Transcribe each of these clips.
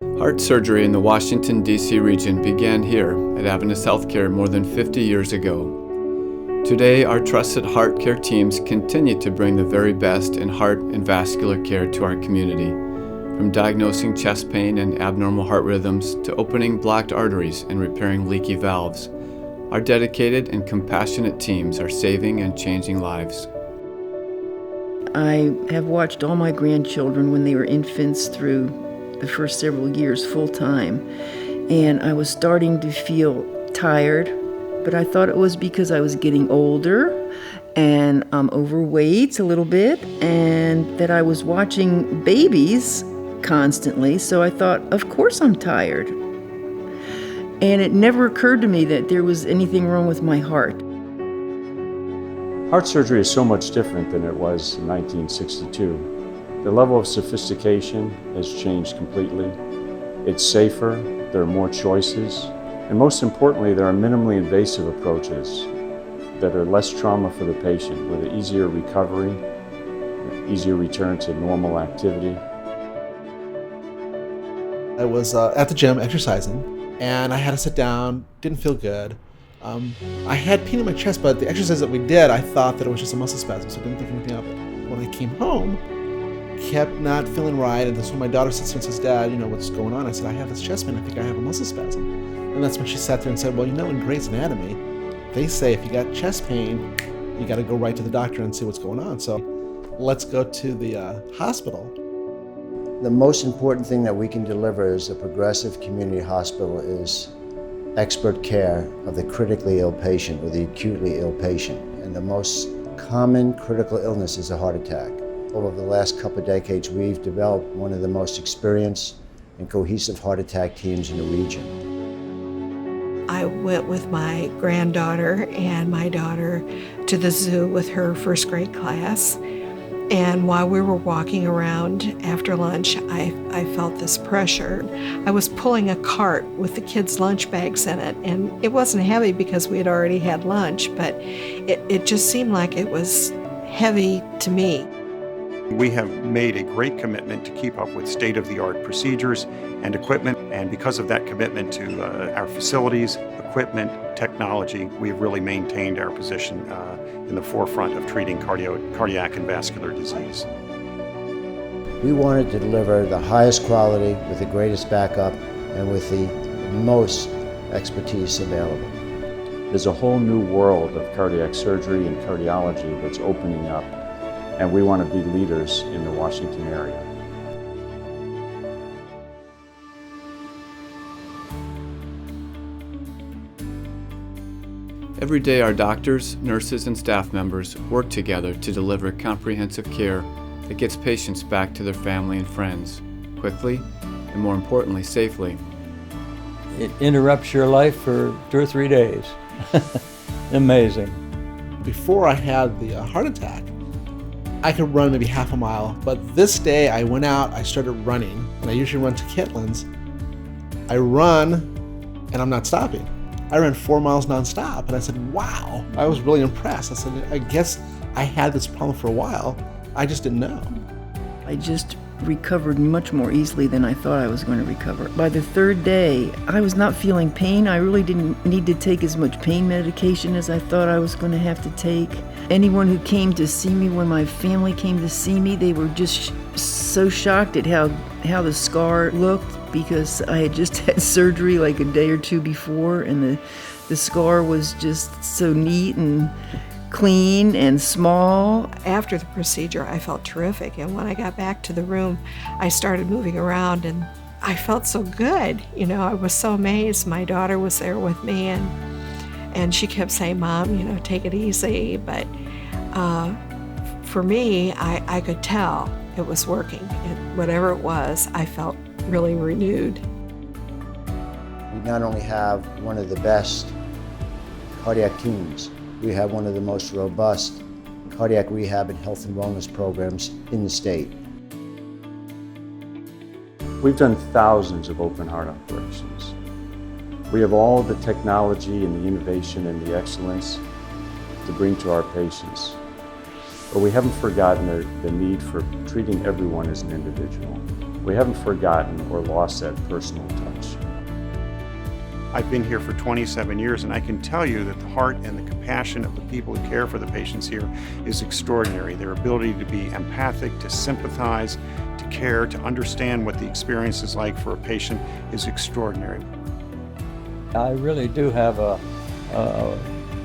Heart surgery in the Washington, D.C. region began here at Adventist HealthCare more than 50 years ago. Today, our trusted heart care teams continue to bring the very best in heart and vascular care to our community. From diagnosing chest pain and abnormal heart rhythms to opening blocked arteries and repairing leaky valves, our dedicated and compassionate teams are saving and changing lives. I have watched all my grandchildren when they were infants through the first several years full time, and I was starting to feel tired, but I thought it was because I was getting older and I'm overweight a little bit, and that I was watching babies constantly, so I thought, of course I'm tired. And it never occurred to me that there was anything wrong with my heart. Heart surgery is so much different than it was in 1962. The level of sophistication has changed completely. It's safer, there are more choices, and most importantly, there are minimally invasive approaches that are less trauma for the patient, with an easier recovery, easier return to normal activity. I was at the gym exercising, and I had to sit down, didn't feel good. I had pain in my chest, but the exercise that we did, I thought that it was just a muscle spasm, so I didn't think anything of it. When I came home, kept not feeling right, and that's when my daughter sits there and says, "Dad, what's going on?" I said, "I have this chest pain, I think I have a muscle spasm." And that's when she sat there and said, "Well, in Gray's Anatomy, they say if you got chest pain, you got to go right to the doctor and see what's going on. So let's go to the hospital." The most important thing that we can deliver as a progressive community hospital is expert care of the critically ill patient or the acutely ill patient. And the most common critical illness is a heart attack. Over the last couple of decades, we've developed one of the most experienced and cohesive heart attack teams in the region. I went with my granddaughter and my daughter to the zoo with her first grade class. And while we were walking around after lunch, I felt this pressure. I was pulling a cart with the kids' lunch bags in it, and it wasn't heavy because we had already had lunch, but it just seemed like it was heavy to me. We have made a great commitment to keep up with state-of-the-art procedures and equipment, and because of that commitment to our facilities, equipment, technology, we've really maintained our position in the forefront of treating cardiac and vascular disease. We wanted to deliver the highest quality with the greatest backup and with the most expertise available. There's a whole new world of cardiac surgery and cardiology that's opening up, and we want to be leaders in the Washington area. Every day, our doctors, nurses, and staff members work together to deliver comprehensive care that gets patients back to their family and friends, quickly, and more importantly, safely. It interrupts your life for 2 or 3 days. Amazing. Before I had the heart attack, I could run maybe half a mile, but this day I went out, I started running, and I usually run to Kitlands. I run, and I'm not stopping. I ran 4 miles nonstop, and I said, wow, I was really impressed. I said, I guess I had this problem for a while, I just didn't know. I just recovered much more easily than I thought I was going to recover. By the third day, I was not feeling pain. I really didn't need to take as much pain medication as I thought I was going to have to take. Anyone who came to see me, when my family came to see me, they were just so shocked at how the scar looked, because I had just had surgery like a day or two before, and the scar was just so neat and clean and small. After the procedure, I felt terrific, and when I got back to the room, I started moving around, and I felt so good. I was so amazed. My daughter was there with me, and she kept saying, "Mom, take it easy." But for me, I could tell it was working. Whatever it was, I felt really renewed. We not only have one of the best cardiac teams, we have one of the most robust cardiac rehab and health and wellness programs in the state. We've done thousands of open heart operations. We have all the technology and the innovation and the excellence to bring to our patients. But we haven't forgotten the need for treating everyone as an individual. We haven't forgotten or lost that personal touch. I've been here for 27 years, and I can tell you that the heart and the compassion of the people who care for the patients here is extraordinary. Their ability to be empathic, to sympathize, to care, to understand what the experience is like for a patient is extraordinary. I really do have a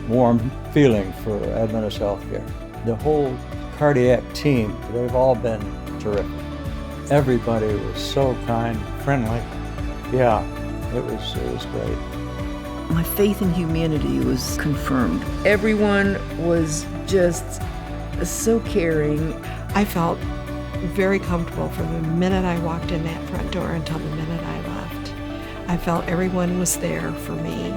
warm feeling for Adventist HealthCare. The whole cardiac team, they've all been terrific. Everybody was so kind, friendly. Yeah, it was great. My faith in humanity was confirmed. Everyone was just so caring. I felt very comfortable from the minute I walked in that front door until the minute I left. I felt everyone was there for me.